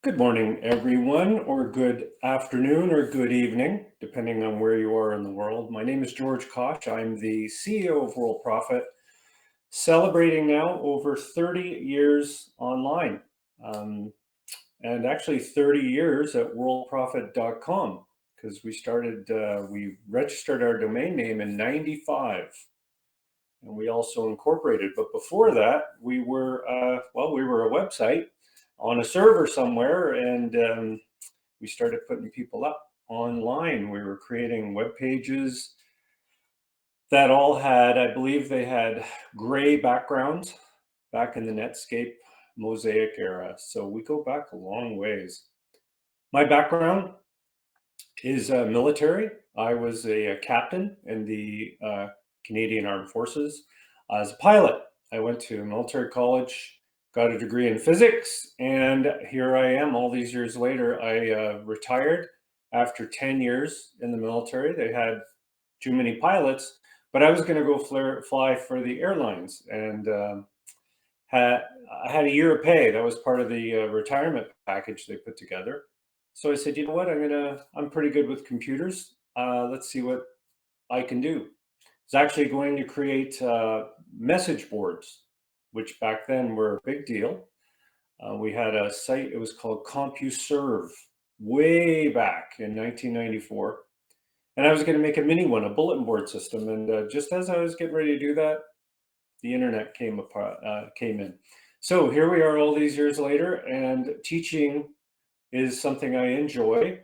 Good morning, everyone, or good afternoon, or good evening, depending on where you are in the world. My name is George Kosch. I'm the CEO of World Profit, celebrating now over 30 years online, um, and actually 30 years at worldprofit.com, because we registered our domain name in 95, and we also incorporated. But before that, we were a website on a server somewhere, and we started putting people up online. We were creating web pages that all had, I believe they had gray backgrounds back in the Netscape Mosaic era. So we go back a long ways. My background is military. I was a captain in the Canadian Armed Forces as a pilot. I went to military college, got a degree in physics, and here I am all these years later. I retired after 10 years in the military. They had too many pilots, but I was going to go fly for the airlines, and had I had a year of pay. That was part of the retirement package they put together. So I said, you know what, I'm pretty good with computers. Let's see what I can do. It's actually going to create message boards, which back then were a big deal. We had a site, it was called CompuServe, way back in 1994. And I was going to make a mini one, a bulletin board system. And just as I was getting ready to do that, the internet came in. So here we are all these years later, and teaching is something I enjoy,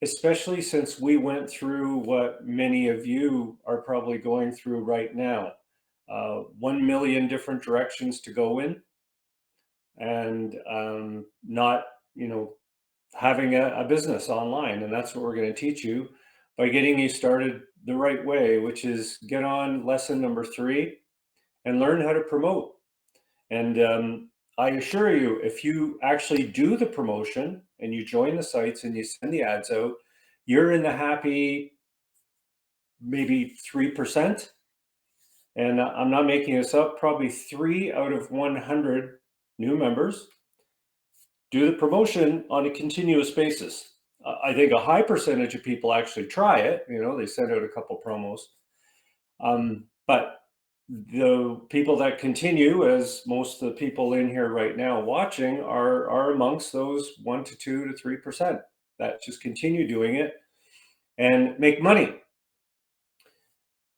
especially since we went through what many of you are probably going through right now. 1 million different directions to go in, and not, you know, having a business online. And that's what we're going to teach you by getting you started the right way, which is get on lesson number 3 and learn how to promote. And I assure you, if you actually do the promotion and you join the sites and you send the ads out, you're in the happy maybe 3%. And I'm not making this up, probably 3 out of 100 new members do the promotion on a continuous basis. I think a high percentage of people actually try it. You know, they send out a couple promos. But the people that continue, as most of the people in here right now watching, are amongst those 1 to 2 to 3% that just continue doing it and make money.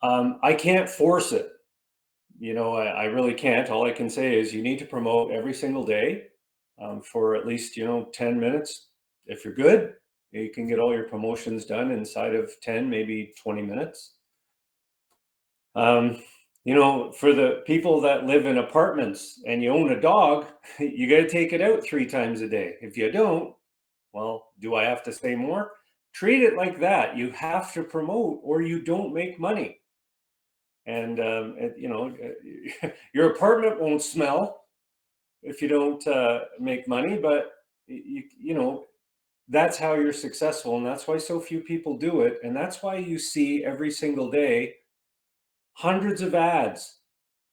I can't force it. You know, I really can't. All I can say is you need to promote every single day for at least, 10 minutes. If you're good, you can get all your promotions done inside of 10, maybe 20 minutes. For the people that live in apartments and you own a dog, you got to take it out 3 times a day. If you don't, well, do I have to say more? Treat it like that. You have to promote or you don't make money. And, your apartment won't smell if you don't make money, but that's how you're successful. And that's why so few people do it. And that's why you see every single day hundreds of ads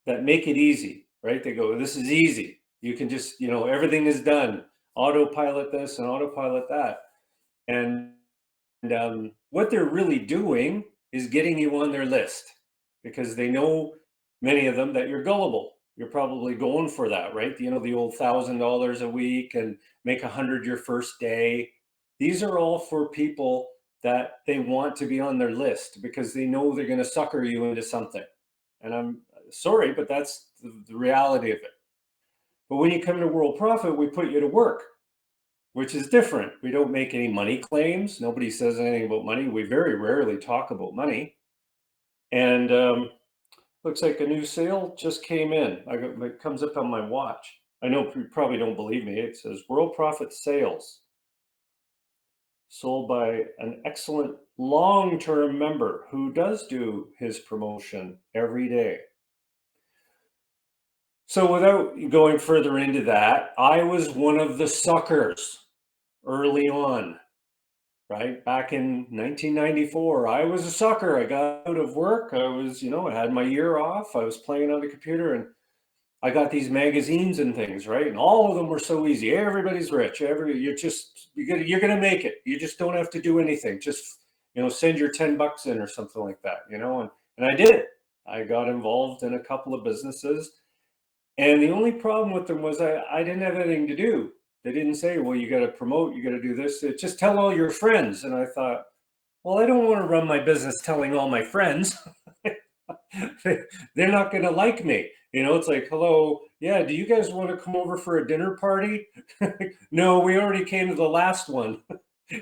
that make it easy, right? They go, this is easy. You can just, everything is done. Autopilot this and autopilot that. And what they're really doing is getting you on their list, because they know, many of them, that you're gullible. You're probably going for that, right? The old $1,000 a week and make 100 your first day. These are all for people that they want to be on their list because they know they're going to sucker you into something. And I'm sorry, but that's the reality of it. But when you come to World Profit, we put you to work, which is different. We don't make any money claims. Nobody says anything about money. We very rarely talk about money. And looks like a new sale just came in. It comes up on my watch. I know you probably don't believe me. It says World Profit Sales, sold by an excellent long-term member who does do his promotion every day. So without going further into that, I was one of the suckers early on, right? Back in 1994, I was a sucker. I got out of work. I was, I had my year off. I was playing on the computer, and I got these magazines and things, right? And all of them were so easy. Everybody's rich. You're gonna make it. You just don't have to do anything. Just send your $10 in or something like that. And I did. I got involved in a couple of businesses, and the only problem with them was I didn't have anything to do. They didn't say, well, you got to promote, you got to do this. Just tell all your friends. And I thought, well, I don't want to run my business telling all my friends. They're not going to like me. It's like, hello, yeah, do you guys want to come over for a dinner party? No, we already came to the last one.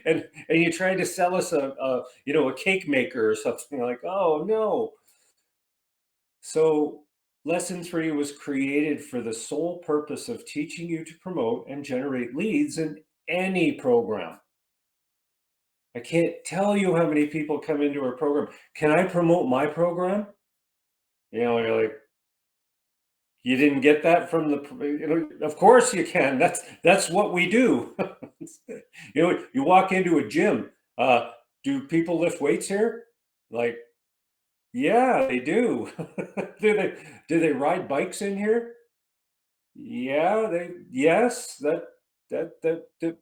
And you tried to sell us a cake maker or something, like, oh no. So lesson 3 was created for the sole purpose of teaching you to promote and generate leads in any program. I can't tell you how many people come into our program. Can I promote my program? You're like, you didn't get that from of course you can. That's what we do. You walk into a gym. Do people lift weights here? Like, yeah, they do. Do they ride bikes in here? Yeah, yes,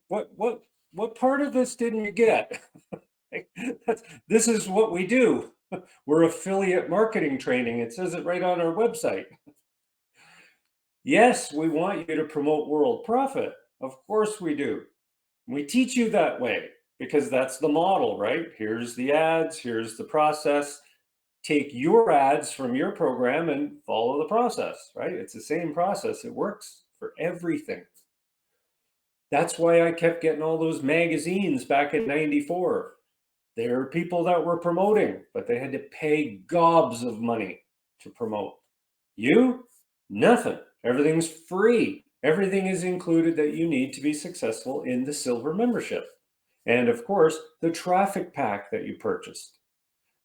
what part of this didn't you get? This is what we do. We're affiliate marketing training. It says it right on our website. Yes, we want you to promote world profit. Of course we do. We teach you that way because that's the model, right? Here's the ads, here's the process. Take your ads from your program and follow the process, right? It's the same process. It works for everything. That's why I kept getting all those magazines back in 94. There are people that were promoting, but they had to pay gobs of money to promote. You, nothing. Everything's free. Everything is included that you need to be successful in the silver membership. And of course, the traffic pack that you purchased.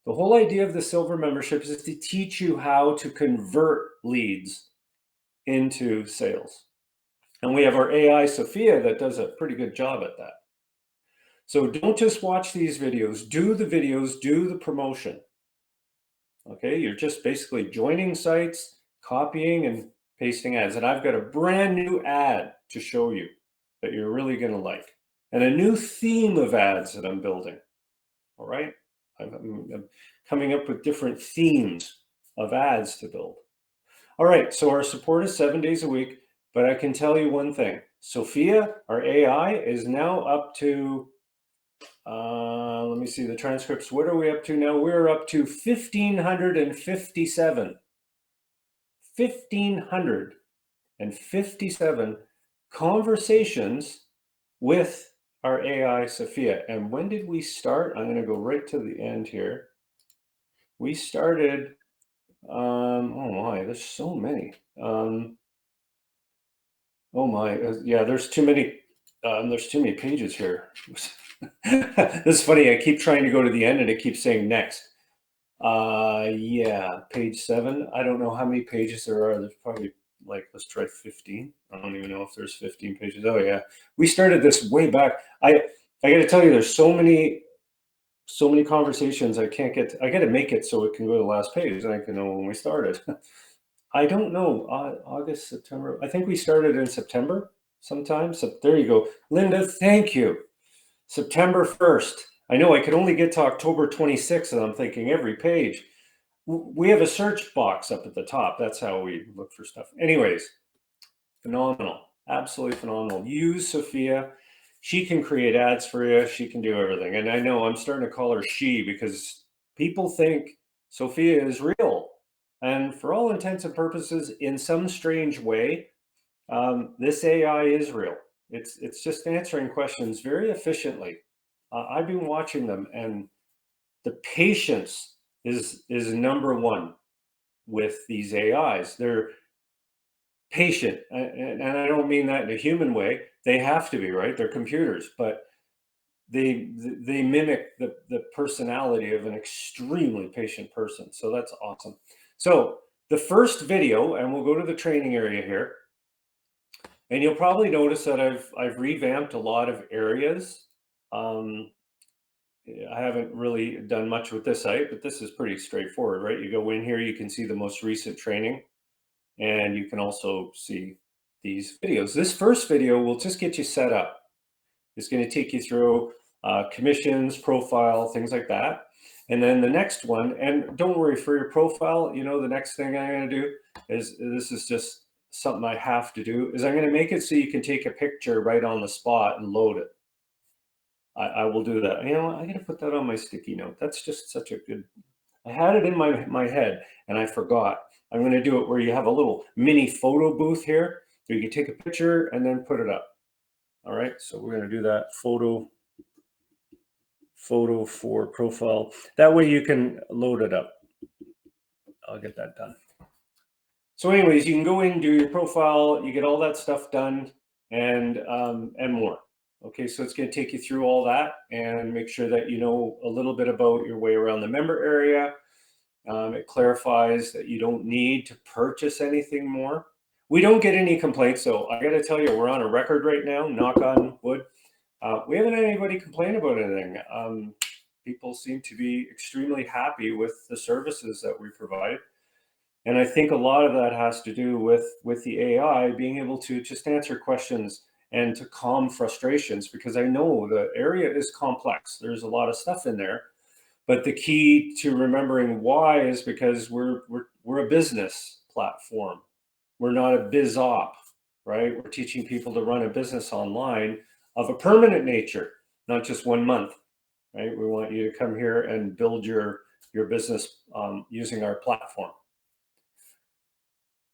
The whole idea of the silver membership is to teach you how to convert leads into sales. And we have our AI, Sophia, that does a pretty good job at that. So don't just watch these videos, do the videos, do the promotion. Okay, you're just basically joining sites, copying and pasting ads. And I've got a brand new ad to show you that you're really going to like, and a new theme of ads that I'm building. All right, I'm coming up with different themes of ads to build. All right, so our support is 7 days a week, but I can tell you one thing. Sophia, our AI, is now up to, let me see the transcripts. What are we up to now? We're up to 1,557. 1,557 conversations with our AI, Sophia. And when did we start? I'm going to go right to the end here. We started, oh my, there's so many. Oh my, yeah, there's too many pages here. This is funny. I keep trying to go to the end and it keeps saying next. Yeah, page 7. I don't know how many pages there are. There's probably, like, let's try 15. I don't even know if there's 15 pages. Oh yeah, we started this way back. I got to tell you, there's so many conversations I can't get. I got to make it so it can go to the last page and I can know when we started. I don't know. August, September. I think we started in September sometime. So there you go, Linda. Thank you. September 1st. I know I could only get to October 26th, and I'm thinking every page. We have a search box up at the top. That's how we look for stuff. Anyways, phenomenal. Absolutely phenomenal. Use Sophia. She can create ads for you. She can do everything. And I know I'm starting to call her she because people think Sophia is real. And for all intents and purposes, in some strange way, this AI is real. It's just answering questions very efficiently. I've been watching them, and the patience is number one with these AIs. They're patient, and I don't mean that in a human way. They have to be, right? They're computers, but they mimic the personality of an extremely patient person. So that's awesome. So the first video, and we'll go to the training area here. And you'll probably notice that I've revamped a lot of areas. I haven't really done much with this site, but this is pretty straightforward, right? You go in here, you can see the most recent training. And you can also see these videos. This first video will just get you set up. It's going to take you through commissions, profile, things like that. And then the next one, and don't worry, for your profile, you know, the next thing I'm going to do is, this is just something I have to do, is I'm going to make it so you can take a picture right on the spot and load it. I will do that. You know, I'm going to put that on my sticky note. That's just such a good, I had it in my head and I forgot. I'm going to do it where you have a little mini photo booth here, so you can take a picture and then put it up. All right, so we're going to do that photo for profile. That way you can load it up. I'll get that done. So anyways, you can go in, do your profile, you get all that stuff done, and more. Okay, so it's going to take you through all that and make sure that you know a little bit about your way around the member area. It clarifies that you don't need to purchase anything more. We don't get any complaints, so I got to tell you, we're on a record right now, knock on wood. We haven't had anybody complain about anything. People seem to be extremely happy with the services that we provide. And I think a lot of that has to do with the AI being able to just answer questions and to calm frustrations, because I know the area is complex. There's a lot of stuff in there. But the key to remembering why is because we're a business platform. We're not a biz op, right? We're teaching people to run a business online of a permanent nature, not just 1 month, right? We want you to come here and build your business using our platform.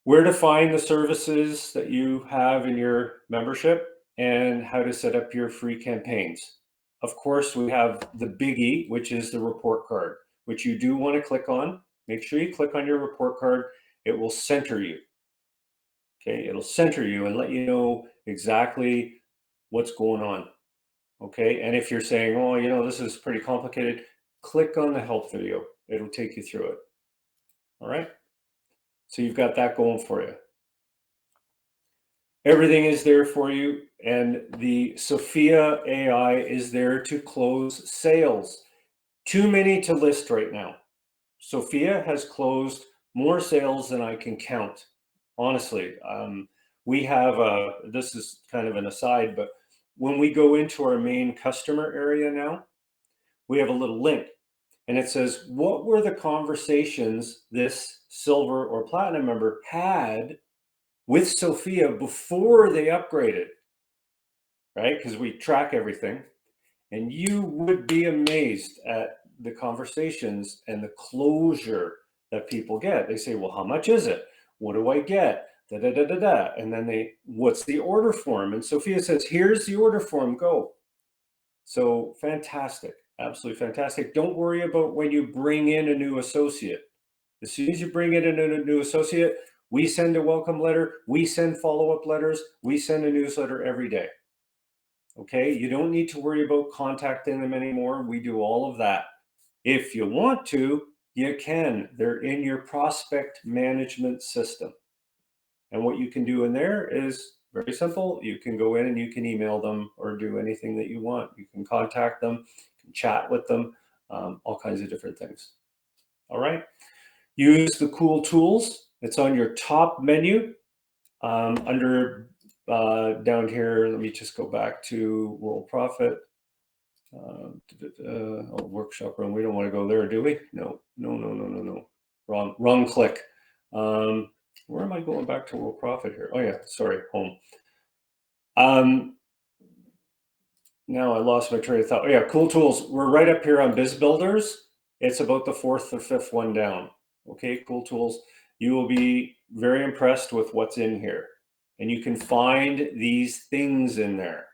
Where to find the services that you have in your membership and how to set up your free campaigns. Of course, we have the biggie, which is the report card, which you do want to click on. Make sure you click on your report card. It will center you. Okay, it'll center you and let you know exactly what's going on. Okay, and if you're saying, oh, you know, this is pretty complicated, click on the help video. It'll take you through it. All right, so you've got that going for you. Everything is there for you, and the Sophia AI is there to close sales. Too many to list right now. Sophia has closed more sales than I can count. Honestly, we have this is kind of an aside, but when we go into our main customer area now, we have a little link, and it says, what were the conversations this silver or platinum member had with Sophia before they upgraded, right? Because we track everything, and you would be amazed at the conversations and the closure that people get. They say, well, how much is it? What do I get? Da, da, da, da, da. And then what's the order form? And Sophia says, here's the order form, go. So fantastic, absolutely fantastic. Don't worry about when you bring in a new associate. As soon as you bring in a new associate, we send a welcome letter, we send follow-up letters, we send a newsletter every day. Okay, you don't need to worry about contacting them anymore. We do all of that. If you want to, you can. They're in your prospect management system. And what you can do in there is very simple. You can go in and you can email them or do anything that you want. You can contact them, you can chat with them, all kinds of different things. All right. Use the cool tools. It's on your top menu under down here. Let me just go back to World Profit. Workshop room. We don't want to go there, do we? No. Wrong click. Where am I going back to World Profit here? Oh yeah, sorry, home. Now I lost my train of thought. Oh yeah, cool tools. We're right up here on Biz Builders. It's about the 4th or 5th one down. Okay, cool tools. You will be very impressed with what's in here. And you can find these things in there.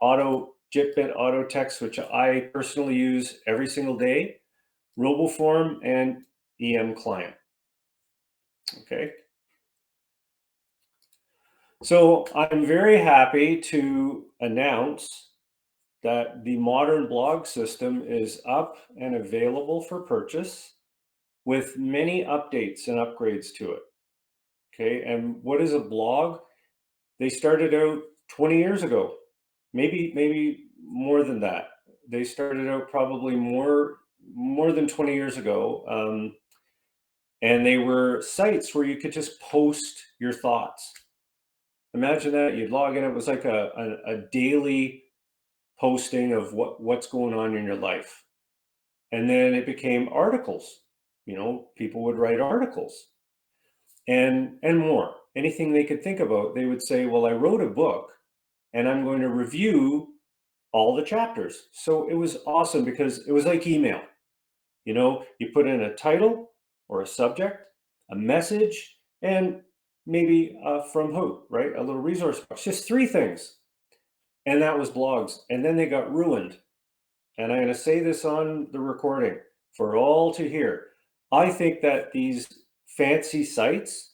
JitBit auto text, which I personally use every single day, RoboForm, and EM client. Okay. So I'm very happy to announce that the modern blog system is up and available for purchase with many updates and upgrades to it. Okay, and what is a blog? They started out 20 years ago, maybe more than that. They started out probably more than 20 years ago. And they were sites where you could just post your thoughts. Imagine that. You'd log in. It was like a daily posting of what's going on in your life. And then it became articles. People would write articles and more. Anything they could think about. They would say, well, I wrote a book and I'm going to review all the chapters. So it was awesome because it was like email. You put in a title or a subject, a message, and maybe from who, right? A little resource box, just 3 things. And that was blogs. And then they got ruined. And I'm going to say this on the recording for all to hear. I think that these fancy sites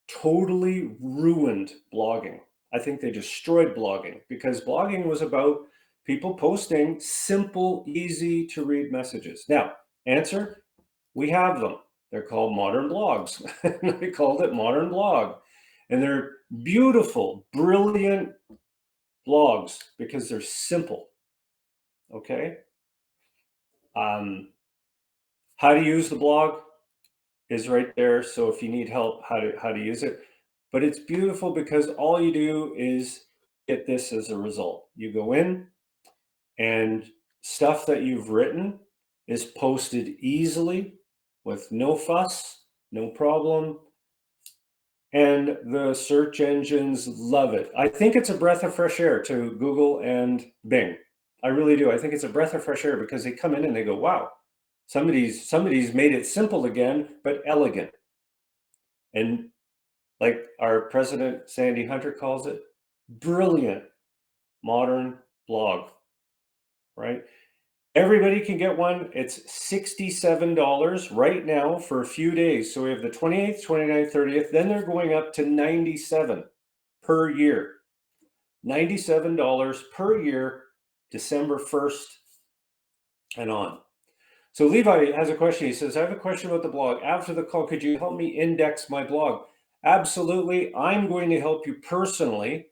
totally ruined blogging. I think they destroyed blogging because blogging was about people posting simple, easy to read messages. Now, answer, we have them. They're called modern blogs. I called it modern blog. And they're beautiful, brilliant blogs because they're simple. Okay. How to use the blog is right there. So if you need help how to use it, but it's beautiful because all you do is get this as a result. You go in and stuff that you've written is posted easily with no fuss, no problem. And the search engines love it. I think it's a breath of fresh air to Google and Bing. I really do. I think it's a breath of fresh air because they come in and they go, wow, somebody's made it simple again, but elegant. And like our president, Sandy Hunter, calls it, brilliant modern blog, right? Everybody can get one. It's $67 right now for a few days. So we have the 28th, 29th, 30th. Then they're going up to $97 per year. $97 per year, December 1st and on. So Levi has a question. He says, I have a question about the blog. After the call, could you help me index my blog? Absolutely. I'm going to help you personally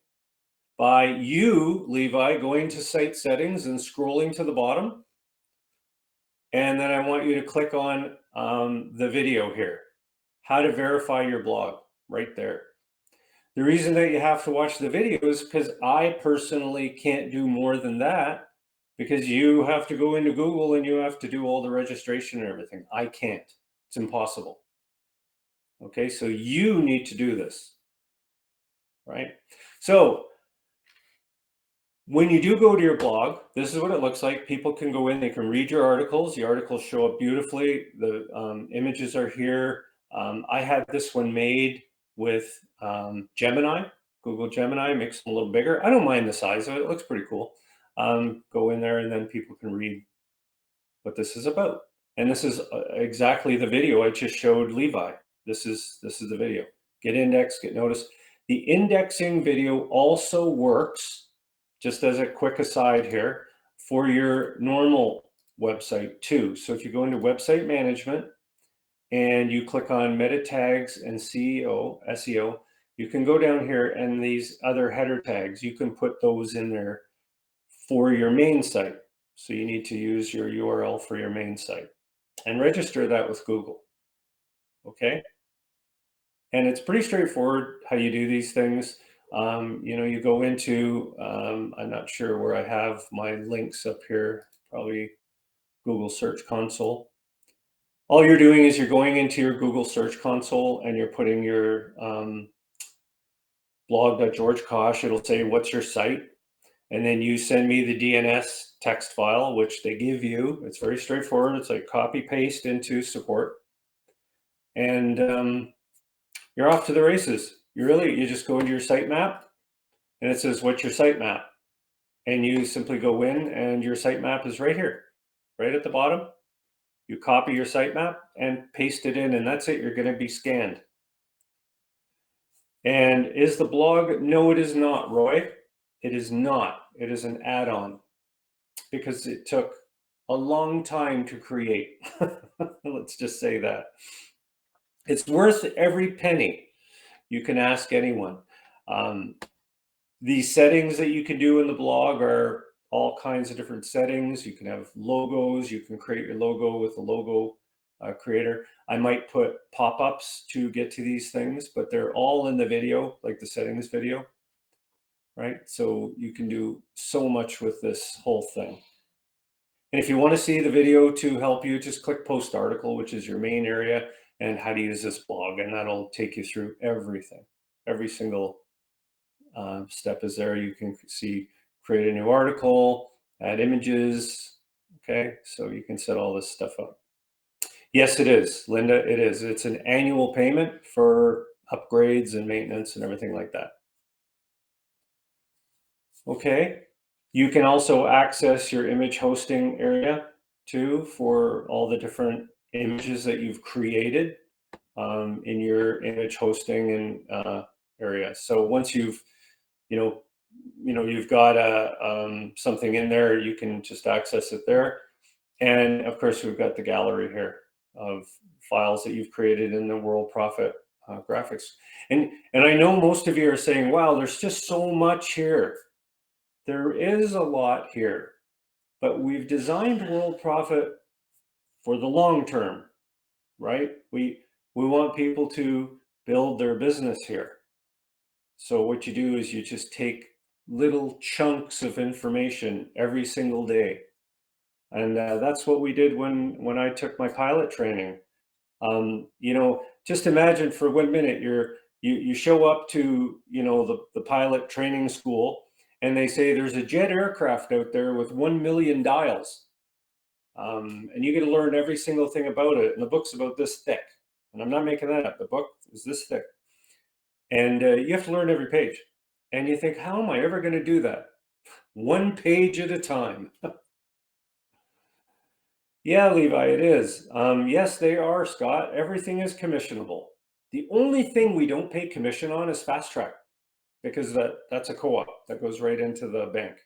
by you, Levi, going to site settings and scrolling to the bottom. And then I want you to click on the video here, how to verify your blog, right there. The reason that you have to watch the video is because I personally can't do more than that because you have to go into Google and you have to do all the registration and everything. I can't. It's impossible. Okay, so you need to do this, right? So when you do go to your blog, this is what it looks like. People can go in, they can read your articles. The articles show up beautifully. The images are here. I had this one made with Gemini, Google Gemini, makes them a little bigger. I don't mind the size of it. It looks pretty cool. Go in there and then people can read what this is about. And this is exactly the video I just showed Levi. This is the video. Get indexed, get noticed. The indexing video also works, just as a quick aside here, for your normal website too. So if you go into website management and you click on meta tags and SEO, you can go down here and these other header tags, you can put those in there for your main site. So you need to use your URL for your main site and register that with Google. Okay. And it's pretty straightforward how you do these things. You go into, I'm not sure where I have my links up here, probably Google Search Console. All you're doing is you're going into your Google Search Console and you're putting your blog.georgekosch. It'll say, what's your site? And then you send me the DNS text file, which they give you. It's very straightforward. It's like copy paste into support. And you're off to the races. You just go into your sitemap and it says, what's your sitemap? And you simply go in and your sitemap is right here, right at the bottom. You copy your sitemap and paste it in and that's it. You're going to be scanned. And is the blog? No, it is not, Roy. It is not. It is an add-on because it took a long time to create. Let's just say that. It's worth every penny. You can ask anyone. The settings that you can do in the blog are all kinds of different settings. You can have logos. You can create your logo with a logo creator. I might put pop-ups to get to these things, but they're all in the video, like the settings video, right? So you can do so much with this whole thing. And if you want to see the video to help you, just click post article, which is your main area, and how to use this blog, and that'll take you through everything. Every single step is there. You can see, create a new article, add images. Okay, so you can set all this stuff up. Yes, it is, Linda, it is. It's an annual payment for upgrades and maintenance and everything like that. Okay, you can also access your image hosting area too for all the different images that you've created in your image hosting and area. So once you've, you've got something in there, you can just access it there. And of course, we've got the gallery here of files that you've created in the World Profit graphics. And I know most of you are saying, wow, there's just so much here. There is a lot here, but we've designed World Profit for the long term, right? We want people to build their business here. So what you do is you just take little chunks of information every single day. And that's what we did when I took my pilot training. Just imagine for 1 minute, you show up to, the pilot training school, and they say there's a jet aircraft out there with 1 million dials. And you get to learn every single thing about it. And the book's about this thick. And I'm not making that up. The book is this thick. And you have to learn every page. And you think, how am I ever going to do that? One page at a time. Yeah, Levi, it is. Yes, they are, Scott. Everything is commissionable. The only thing we don't pay commission on is Fast Track, because that's a co-op that goes right into the bank.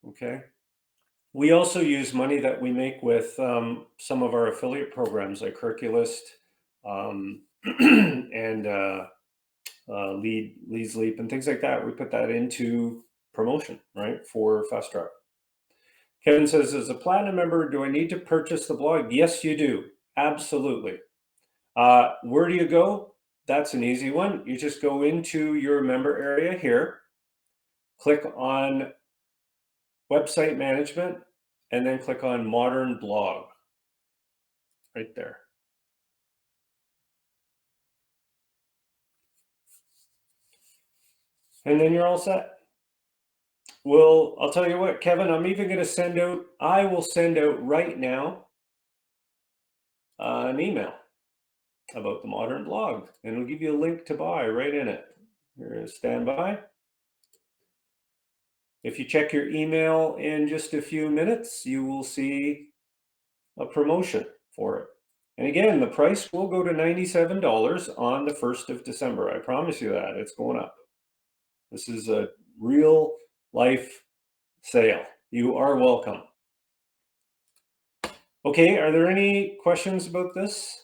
Okay. We also use money that we make with some of our affiliate programs like Herculist and Leads Leap and things like that. We put that into promotion, right, for Fast Track. Kevin says, as a platinum member, do I need to purchase the blog? Yes, you do. Absolutely. Where do you go? That's an easy one. You just go into your member area here, click on website management, and then click on modern blog right there. And then you're all set. Well, I'll tell you what, Kevin, I'm even going to I will send out right now an email about the modern blog, and it'll give you a link to buy right in it. Here, stand by. If you check your email in just a few minutes, you will see a promotion for it. And again, the price will go to $97 on the 1st of December. I promise you that. It's going up. This is a real life sale. You are welcome. Okay, are there any questions about this?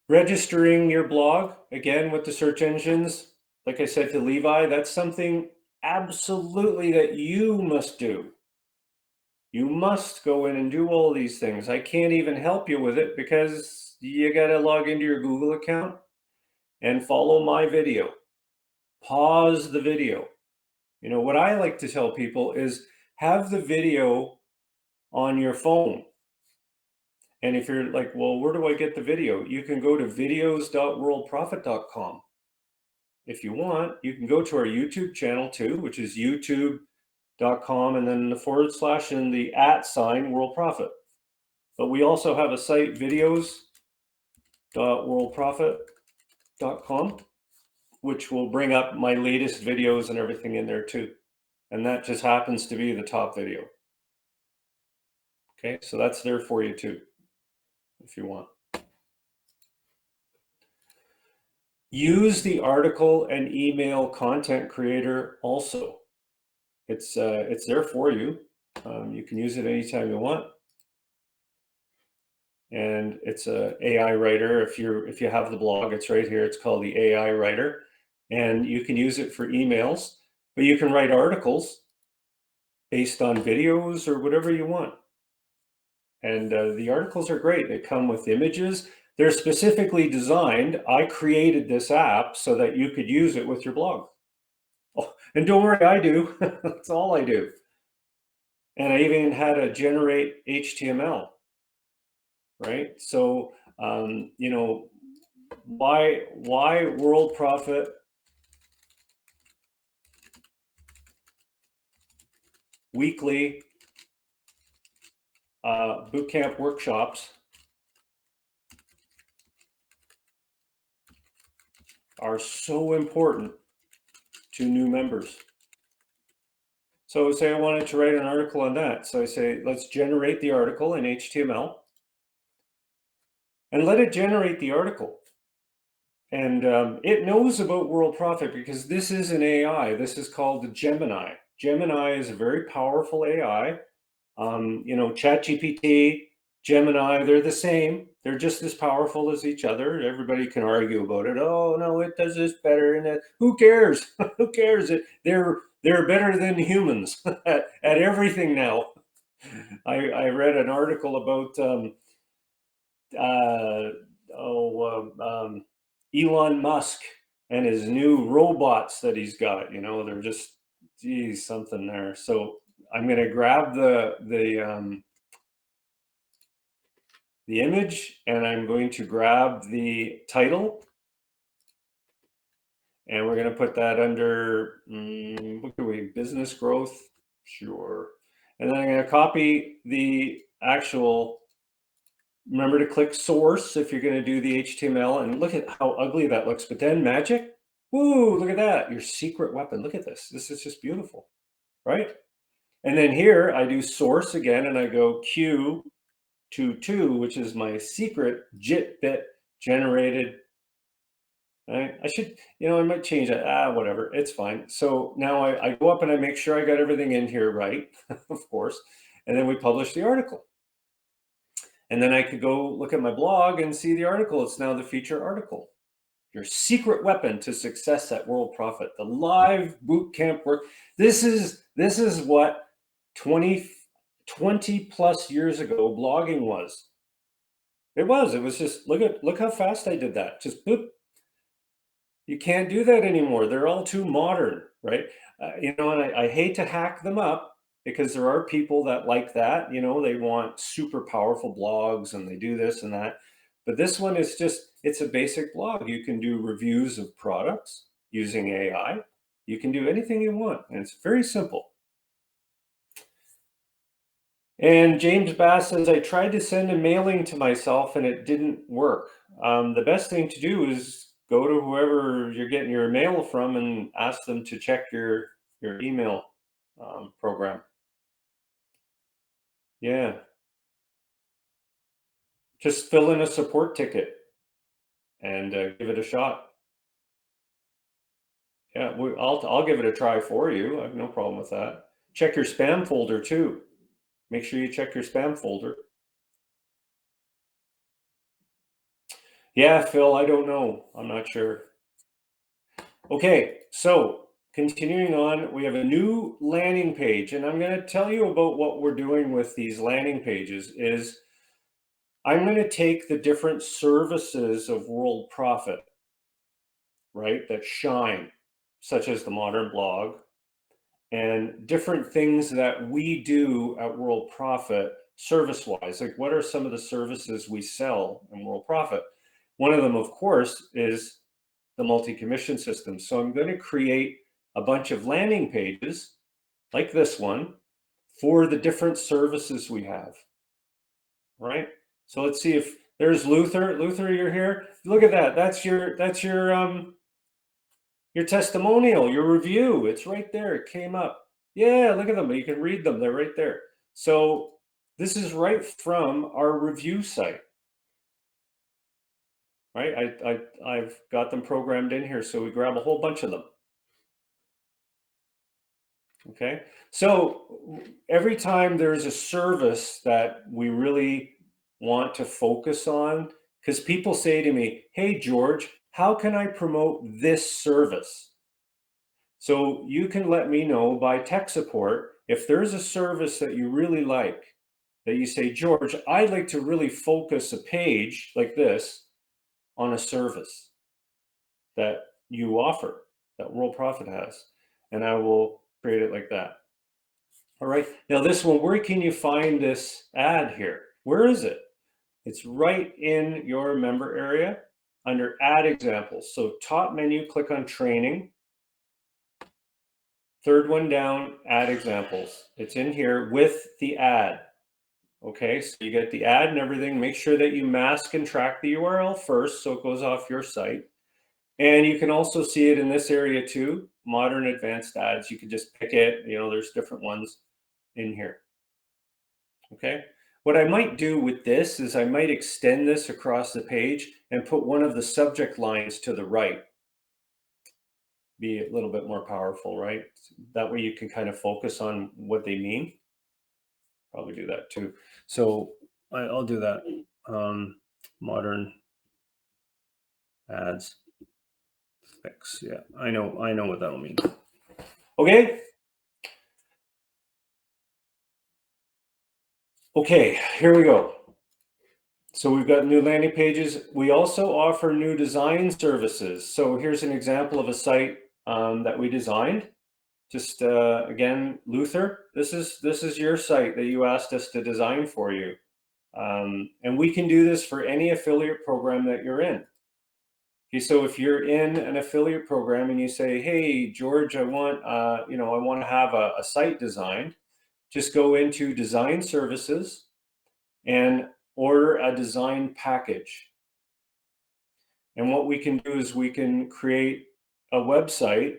Registering your blog, again, with the search engines, like I said to Levi, that's something absolutely that you must do. You must go in and do all these things. I can't even help you with it because you got to log into your Google account and follow my video. Pause the video. What I like to tell people is have the video on your phone. And if you're like, well, where do I get the video? You can go to videos.worldprofit.com. If you want, you can go to our YouTube channel too, which is youtube.com and then the / and the @ World Profit. But we also have a site, videos.worldprofit.com, which will bring up my latest videos and everything in there too. And that just happens to be the top video. Okay, so that's there for you too, if you want. Use the article and email content creator also. It's there for you. You can use it anytime you want. And it's a AI writer. If you have the blog, it's right here. It's called the AI writer. and you can use it for emails, but you can write articles based on videos or whatever you want. And the articles are great. They come with images. They're specifically designed. I created this app so that you could use it with your blog. Oh, and don't worry, I do. That's all I do. And I even had to generate HTML, right? So, you know, why World Profit weekly bootcamp workshops are so important to new members. So say I wanted to write an article on that. So I say, let's generate the article in HTML and let it generate the article. And it knows about World Profit because this is an AI. This is called the Gemini. Gemini is a very powerful AI. You know, ChatGPT, Gemini, they're the same. They're just as powerful as each other. Everybody can argue about it. Oh no, it does this better, and who cares? Who cares? They're better than humans at everything now. I read an article about uh, Elon Musk and his new robots that he's got. You know, they're just, geez, something there. So I'm going to grab the image, and I'm going to grab the title, and we're going to put that under, what do we, business growth? Sure. And then I'm going to copy the actual, remember to click source if you're going to do the HTML, and look at how ugly that looks, but then magic. Woo, look at that, your secret weapon. Look at this. This is just beautiful, right? And then here I do source again, and I go Q22, which is my secret JIT bit generated. Right? I should, you know, I might change that. Whatever, it's fine. So now I go up and I make sure I got everything in here right, of course, and then we publish the article. And then I could go look at my blog and see the article. It's now the feature article. Your secret weapon to success at World Profit, the live boot camp work. This is what 20 plus years ago blogging was. It was just, look how fast I did that. Just boop. You can't do that anymore. They're all too modern, right? You know, and I hate to hack them up because there are people that like that. You know, they want super powerful blogs and they do this and that. But this one is just, it's a basic blog. You can do reviews of products using AI. You can do anything you want, and it's very simple. And James Bass says, I tried to send a mailing to myself and it didn't work. The best thing to do is go to whoever you're getting your mail from and ask them to check your email program. Yeah. Just fill in a support ticket and give it a shot. Yeah, I'll give it a try for you. I have no problem with that. Check your spam folder too. Make sure you check your spam folder. Yeah, Phil, I don't know. I'm not sure. Okay, so continuing on, we have a new landing page, and I'm going to tell you about what we're doing with these landing pages is I'm going to take the different services of World Profit, right, that shine, such as the modern blog, and different things that we do at World Profit service-wise. Like, what are some of the services we sell in World Profit? One of them, of course, is the multi-commission system. So I'm going to create a bunch of landing pages like this one for the different services we have, right? So let's see if there's Luther. Luther, you're here. Look at that. That's your testimonial, your review. It's right there. It came up. Yeah, look at them. You can read them. They're right there. So this is right from our review site. Right? I've got them programmed in here. So we grab a whole bunch of them. Okay. So every time there's a service that we really want to focus on, because people say to me, hey, George, how can I promote this service? So you can let me know by tech support if there's a service that you really like, that you say, George, I'd like to really focus a page like this on a service that you offer, that World Profit has, and I will create it like that. All right, now this one, where can you find this ad here? Where is it? It's right in your member area under ad examples. So top menu, click on training. Third one down, ad examples. It's in here with the ad. Okay, so you get the ad and everything. Make sure that you mask and track the URL first so it goes off your site. And you can also see it in this area too, modern advanced ads. You can just pick it, there's different ones in here. Okay, what I might do with this is I might extend this across the page and put one of the subject lines to the right. Be a little bit more powerful, right? That way you can kind of focus on what they mean. Probably do that too. So I'll do that. Modern ads fix. Yeah, I know what that'll mean. Okay. Okay, here we go. So we've got new landing pages. We also offer new design services. So here's an example of a site that we designed. Just again, Luther, this is your site that you asked us to design for you. And we can do this for any affiliate program that you're in. Okay, so if you're in an affiliate program and you say, hey, George, I want to have a site designed, just go into design services and order a design package. And what we can do is we can create a website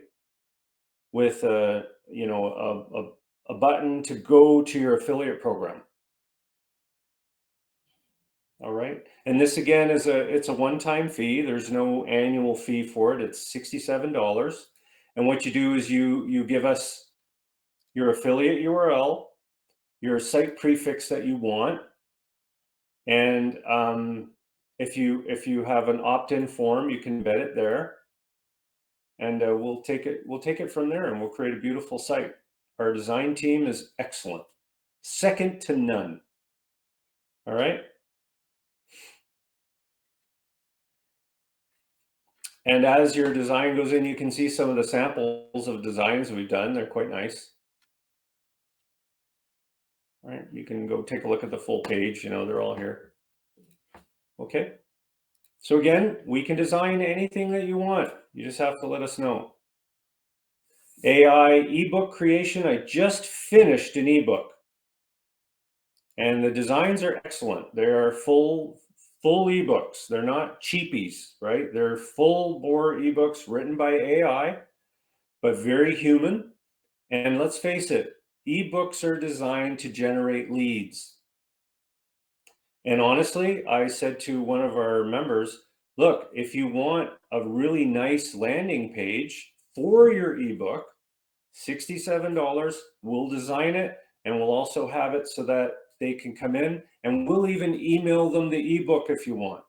with a button to go to your affiliate program. All right, and this again it's a one-time fee. There's no annual fee for it. It's $67. And what you do is you give us your affiliate URL, your site prefix that you want, and if you have an opt-in form, you can embed it there, and we'll take it from there, and we'll create a beautiful site. Our design team is excellent, second to none. All right. And as your design goes in, you can see some of the samples of designs we've done. They're quite nice. All right, you can go take a look at the full page. They're all here. Okay. So again, we can design anything that you want. You just have to let us know. AI ebook creation. I just finished an ebook. And the designs are excellent. They are full ebooks. They're not cheapies, right? They're full bore ebooks written by AI, but very human. And let's face it, ebooks are designed to generate leads. And honestly, I said to one of our members, look, if you want a really nice landing page for your ebook, $67, we'll design it, and we'll also have it so that they can come in, and we'll even email them the ebook if you want.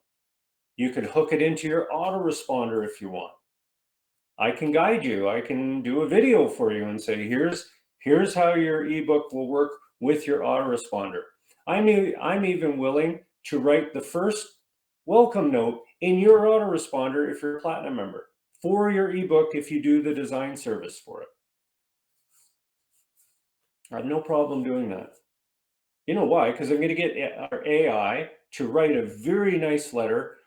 You can hook it into your autoresponder if you want. I can guide you. I can do a video for you and say, here's how your ebook will work with your autoresponder. I'm even willing to write the first welcome note in your autoresponder if you're a platinum member for your ebook if you do the design service for it. I have no problem doing that. You know why? Because I'm going to get our AI to write a very nice letter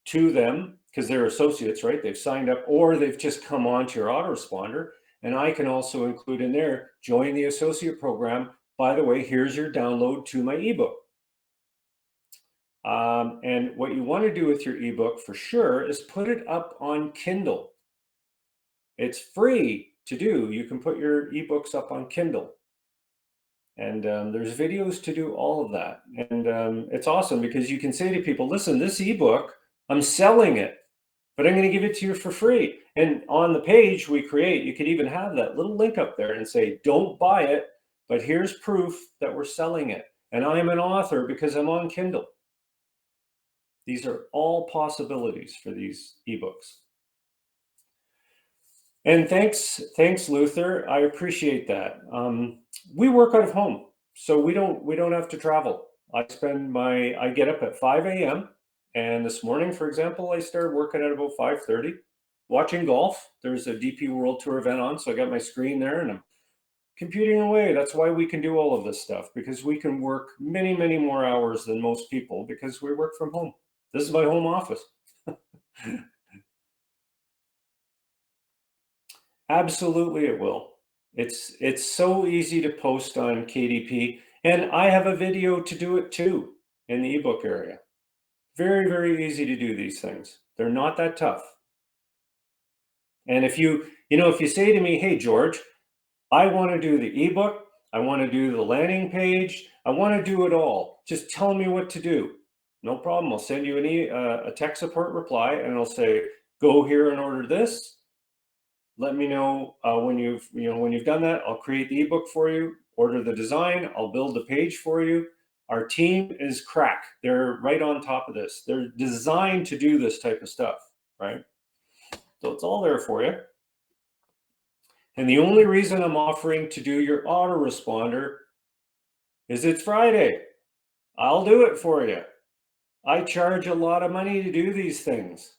to them because they're associates, right? They've signed up or they've just come on to your autoresponder. And I can also include in there, join the associate program. By the way, here's your download to my ebook. And what you want to do with your ebook for sure is put it up on Kindle. It's free to do. You can put your ebooks up on Kindle. And there's videos to do all of that. And it's awesome because you can say to people, listen, this ebook, I'm selling it, but I'm going to give it to you for free. And on the page we create, you could even have that little link up there and say, don't buy it, but here's proof that we're selling it. And I'm an author because I'm on Kindle. These are all possibilities for these ebooks. And thanks, Luther. I appreciate that. We work out of home, so we don't have to travel. I get up at 5 a.m. and this morning, for example, I started working at about 5:30, watching golf. There's a DP World Tour event on, so I got my screen there and I'm computing away. That's why we can do all of this stuff, because we can work many, many more hours than most people because we work from home. This is my home office. Absolutely, it will. It's so easy to post on KDP, and I have a video to do it too in the ebook area. Very, very easy to do these things. They're not that tough. And if you say to me, "Hey, George, I want to do the ebook, I want to do the landing page, I want to do it all. Just tell me what to do." No problem. I'll send you a tech support reply, and it'll say, "Go here and order this. Let me know when you've done that. I'll create the ebook for you. Order the design. I'll build the page for you." Our team is crack. They're right on top of this. They're designed to do this type of stuff, right? So it's all there for you. And the only reason I'm offering to do your autoresponder is it's Friday. I'll do it for you. I charge a lot of money to do these things,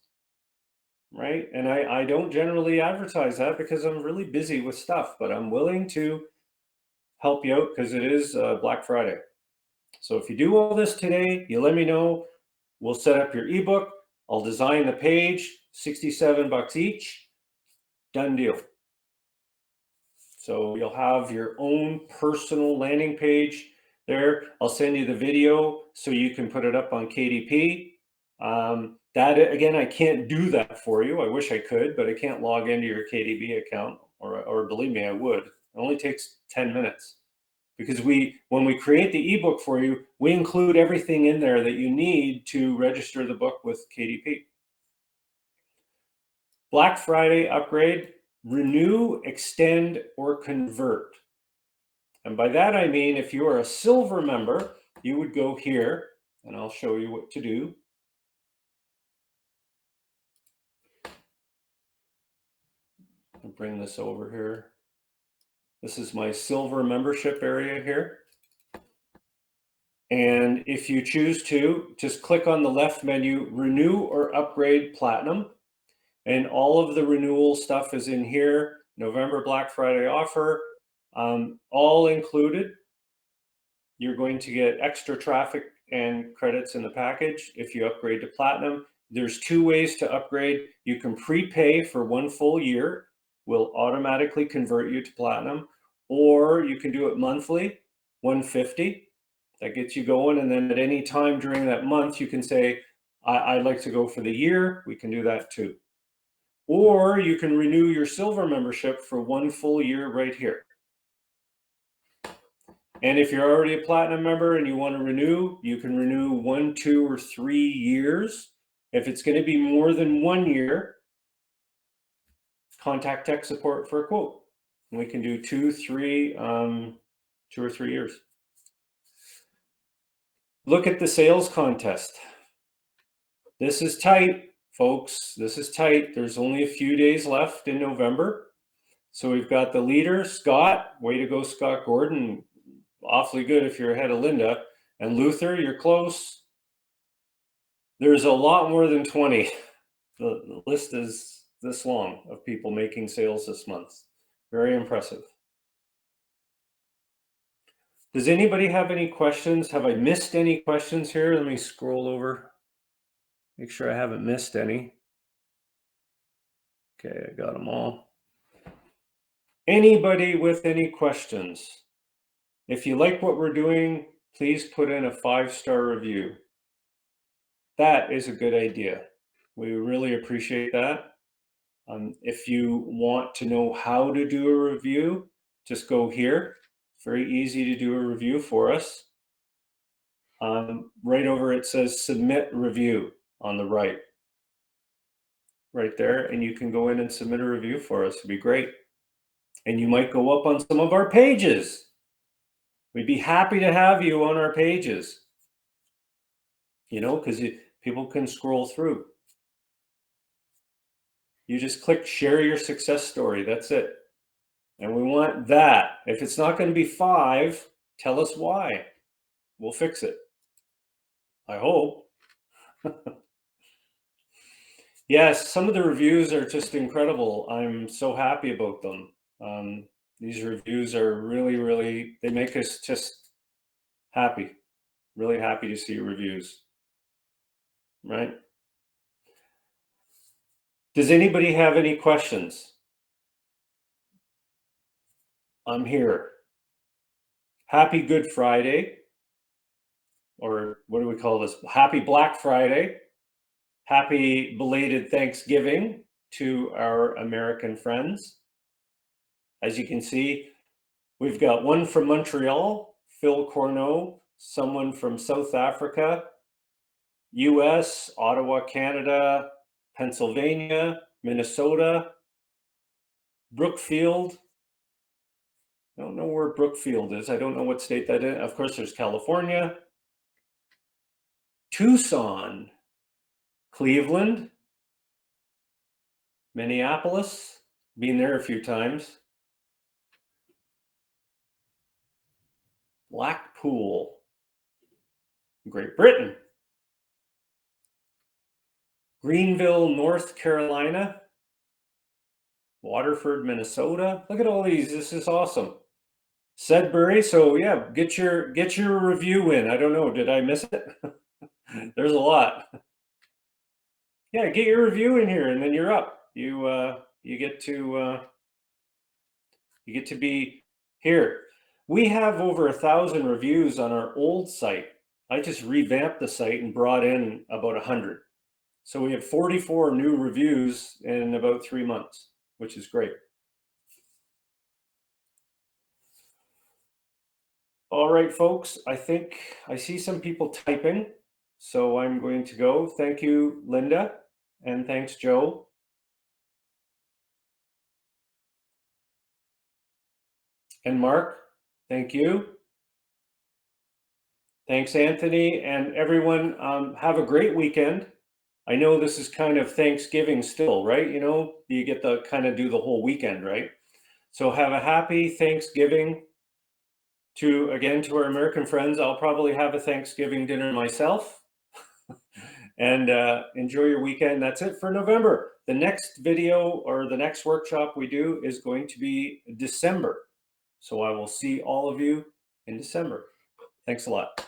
right? And I don't generally advertise that because I'm really busy with stuff, but I'm willing to help you out because it is Black Friday. So if you do all this today, you let me know. We'll set up your ebook. I'll design the page, $67 each. Done deal. So you'll have your own personal landing page there. I'll send you the video so you can put it up on KDP. That again, I can't do that for you. I wish I could, but I can't log into your KDB account, or believe me, I would. It only takes 10 minutes. Because when we create the ebook for you, we include everything in there that you need to register the book with KDP. Black Friday upgrade, renew, extend, or convert. And by that I mean, if you are a silver member, you would go here, and I'll show you what to do. I'll bring this over here. This is my silver membership area here. And if you choose to, just click on the left menu, renew or upgrade platinum. And all of the renewal stuff is in here. November Black Friday offer, all included. You're going to get extra traffic and credits in the package if you upgrade to platinum. There's two ways to upgrade. You can prepay for 1 full year. We'll automatically convert you to platinum, or you can do it monthly, $150. That gets you going, and then at any time during that month, you can say, I'd like to go for the year. We can do that too. Or you can renew your silver membership for 1 full year right here. And if you're already a platinum member and you want to renew, you can renew 1, 2, or 3 years. If it's going to be more than 1 year, contact tech support for a quote. And we can do 2 or 3 years. Look at the sales contest. This is tight, folks. This is tight. There's only a few days left in November. So we've got the leader, Scott. Way to go, Scott Gordon. Awfully good if you're ahead of Linda. And Luther, you're close. There's a lot more than 20. The list is this long of people making sales this month. Very impressive. Does anybody have any questions? Have I missed any questions here? Let me scroll over. Make sure I haven't missed any. Okay, I got them all. Anybody with any questions? If you like what we're doing, please put in a 5-star review. That is a good idea. We really appreciate that. If you want to know how to do a review, just go here. It's very easy to do a review for us. Right over it says submit review on the right there, and you can go in and submit a review for us. It'd be great. And you might go up on some of our pages. We'd be happy to have you on our pages. Because People can scroll through. You just click share your success story. That's it. And we want that. If it's not going to be 5, tell us why. We'll fix it. I hope. Yes, some of the reviews are just incredible. I'm so happy about them. These reviews are really, they make us just happy. Really happy to see reviews, right? Does anybody have any questions? I'm here. Happy Good Friday, or what do we call this? Happy Black Friday. Happy belated Thanksgiving to our American friends. As you can see, we've got one from Montreal, Phil Corneau, someone from South Africa, US, Ottawa, Canada, Pennsylvania, Minnesota, Brookfield. I don't know where Brookfield is. I don't know what state that is. Of course, there's California, Tucson, Cleveland, Minneapolis, been there a few times, Blackpool, Great Britain, Greenville, North Carolina, Waterford, Minnesota. Look at all these. This is awesome. Sudbury. So yeah, get your review in. I don't know. Did I miss it? There's a lot. Yeah, get your review in here, and then you're up. You get to be here. We have over 1,000 reviews on our old site. I just revamped the site and brought in about 100. So we have 44 new reviews in about 3 months, which is great. All right, folks, I think I see some people typing, so I'm going to go. Thank you, Linda, and thanks, Joe. And Mark, thank you. Thanks, Anthony, and everyone. Have a great weekend. I know this is kind of Thanksgiving still, right? You know, you get to kind of do the whole weekend, right? So have a happy Thanksgiving. To our American friends, I'll probably have a Thanksgiving dinner myself. And enjoy your weekend. That's it for November. The next video or the next workshop we do is going to be December. So I will see all of you in December. Thanks a lot.